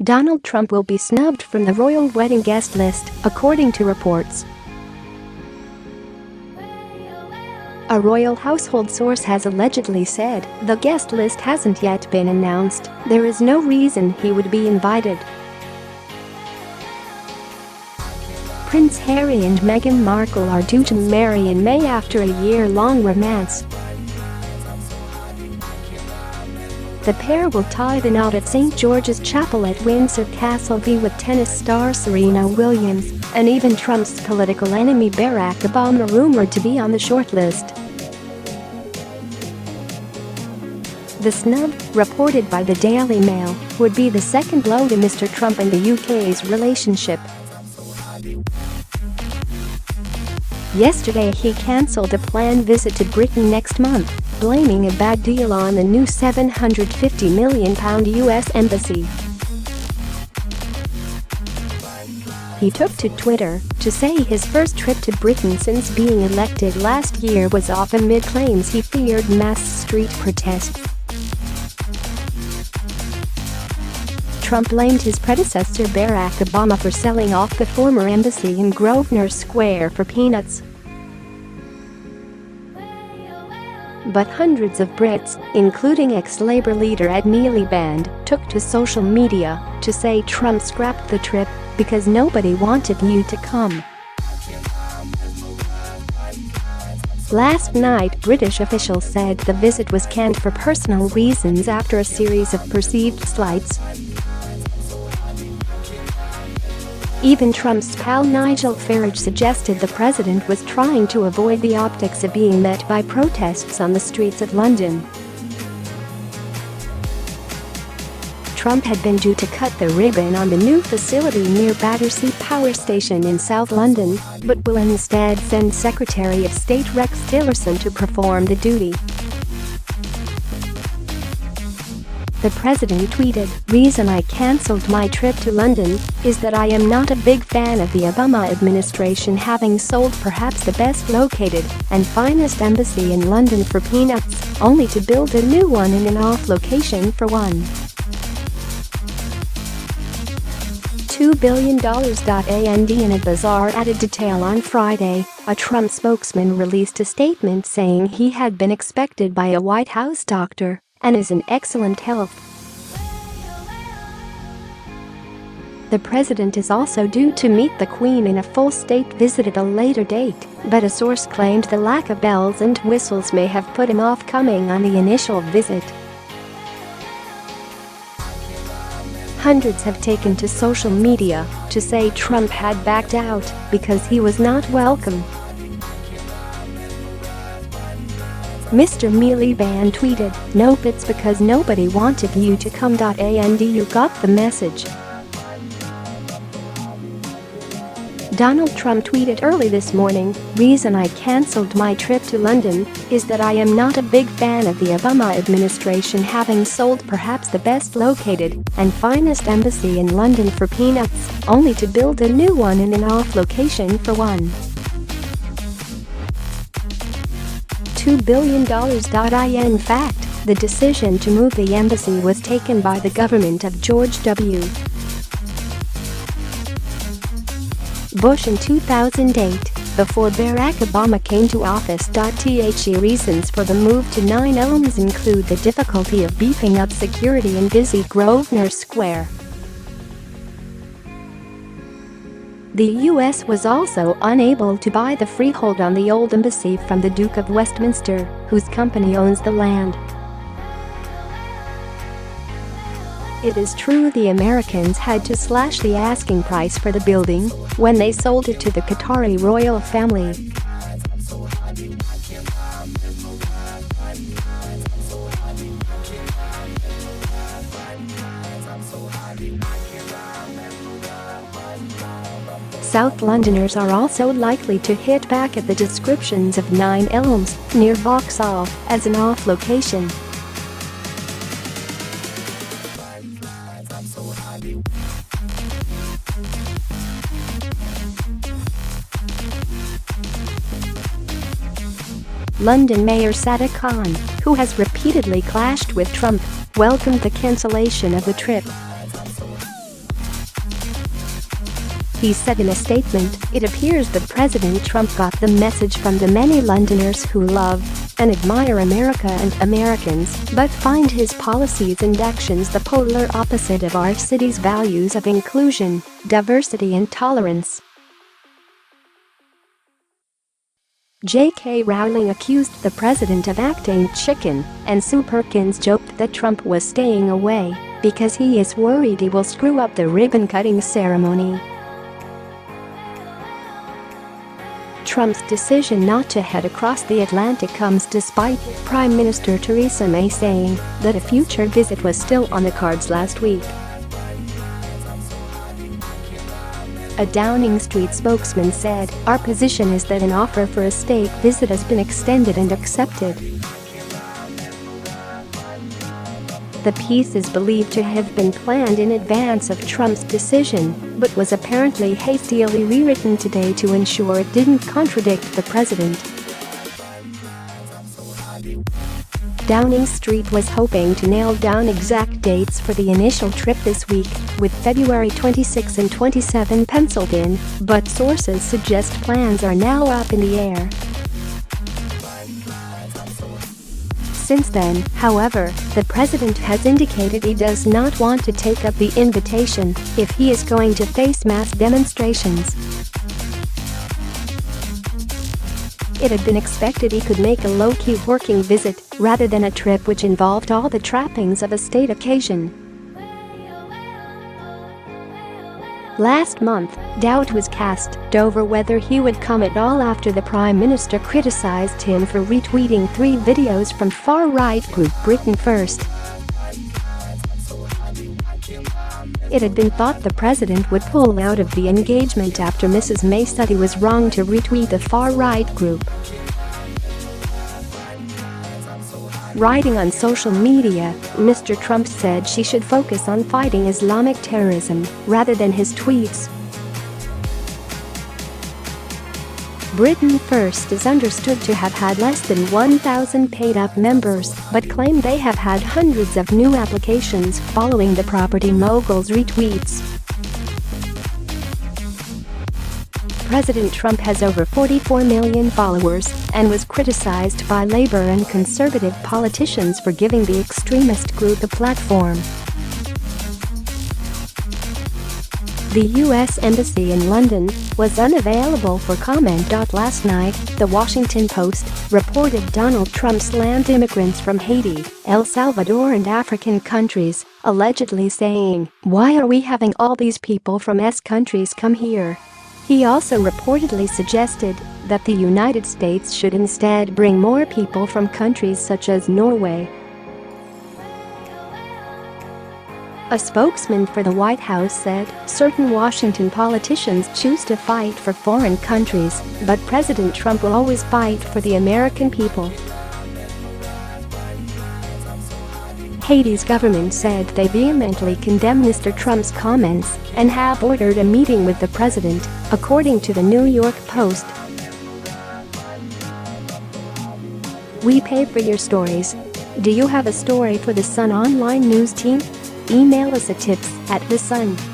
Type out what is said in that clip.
Donald Trump will be snubbed from the royal wedding guest list, according to reports. A royal household source has allegedly said the guest list hasn't yet been announced. There is no reason he would be invited. Prince Harry and Meghan Markle are due to marry in May after a year-long romance. The pair will tie the knot at St. George's Chapel at Windsor Castle with tennis star Serena Williams, and even Trump's political enemy Barack Obama rumored to be on the shortlist. The snub, reported by the Daily Mail, would be the second blow to Mr. Trump and the UK's relationship. Yesterday he cancelled a planned visit to Britain next month, blaming a bad deal on the new £750 million US embassy. He took to Twitter to say his first trip to Britain since being elected last year was off amid claims he feared mass street protests. Trump blamed his predecessor Barack Obama for selling off the former embassy in Grosvenor Square for peanuts. But hundreds of Brits, including ex-Labour leader Ed Miliband, took to social media to say Trump scrapped the trip because nobody wanted you to come. Last night, British officials said the visit was canned for personal reasons after a series of perceived slights. Even Trump's pal Nigel Farage suggested the president was trying to avoid the optics of being met by protests on the streets of London. Trump had been due to cut the ribbon on the new facility near Battersea Power Station in South London, but will instead send Secretary of State Rex Tillerson to perform the duty. The president tweeted, "Reason I cancelled my trip to London is that I am not a big fan of the Obama administration having sold perhaps the best located and finest embassy in London for peanuts, only to build a new one in an off location for one. $2 billion. And in a bizarre added detail on Friday, a Trump spokesman released a statement saying he had been expected by a White House doctor and is in excellent health. The president is also due to meet the Queen in a full state visit at a later date, but a source claimed the lack of bells and whistles may have put him off coming on the initial visit. Hundreds have taken to social media to say Trump had backed out because he was not welcome. Mr. Miliband tweeted, "Nope, it's because nobody wanted you to come. And you got the message." Donald Trump tweeted early this morning, "Reason I cancelled my trip to London is that I am not a big fan of the Obama administration having sold perhaps the best located and finest embassy in London for peanuts, only to build a new one in an off location for one. $2 billion. In fact, the decision to move the embassy was taken by the government of George W. Bush in 2008, before Barack Obama came to office. The reasons for the move to 9 Elms include the difficulty of beefing up security in busy Grosvenor Square. The US was also unable to buy the freehold on the old embassy from the Duke of Westminster, whose company owns the land. It is true the Americans had to slash the asking price for the building when they sold it to the Qatari royal family. South Londoners are also likely to hit back at the descriptions of 9 Elms, near Vauxhall, as an off location. London Mayor Sadiq Khan, who has repeatedly clashed with Trump, welcomed the cancellation of the trip. He said in a statement, "It appears that President Trump got the message from the many Londoners who love and admire America and Americans, but find his policies and actions the polar opposite of our city's values of inclusion, diversity and tolerance." J.K. Rowling accused the president of acting chicken, and Sue Perkins joked that Trump was staying away because he is worried he will screw up the ribbon-cutting ceremony. Trump's decision not to head across the Atlantic comes despite Prime Minister Theresa May saying that a future visit was still on the cards last week. A Downing Street spokesman said, "Our position is that an offer for a state visit has been extended and accepted." The piece is believed to have been planned in advance of Trump's decision, but was apparently hastily rewritten today to ensure it didn't contradict the president. Downing Street was hoping to nail down exact dates for the initial trip this week, with February 26 and 27 penciled in, but sources suggest plans are now up in the air. Since then, however, the president has indicated he does not want to take up the invitation if he is going to face mass demonstrations. It had been expected he could make a low-key working visit rather than a trip which involved all the trappings of a state occasion. Last month, doubt was cast over whether he would come at all after the Prime Minister criticized him for retweeting 3 videos from far-right group Britain First. It had been thought the president would pull out of the engagement after Mrs. May said he was wrong to retweet the far-right group. Writing on social media, Mr. Trump said she should focus on fighting Islamic terrorism rather than his tweets. Britain First is understood to have had less than 1,000 paid-up members, but claim they have had hundreds of new applications following the property mogul's retweets. President Trump has over 44 million followers and was criticized by Labour and Conservative politicians for giving the extremist group a platform. The U.S. Embassy in London was unavailable for comment. Last night, The Washington Post reported Donald Trump's land immigrants from Haiti, El Salvador and African countries, allegedly saying, "Why are we having all these people from S countries come here?" He also reportedly suggested that the United States should instead bring more people from countries such as Norway. A spokesman for the White House said certain Washington politicians choose to fight for foreign countries, but President Trump will always fight for the American people. Haiti's government said they vehemently condemn Mr. Trump's comments and have ordered a meeting with the president, according to the New York Post. We pay for your stories. Do you have a story for the Sun online news team? Email us at tips@thesun.com.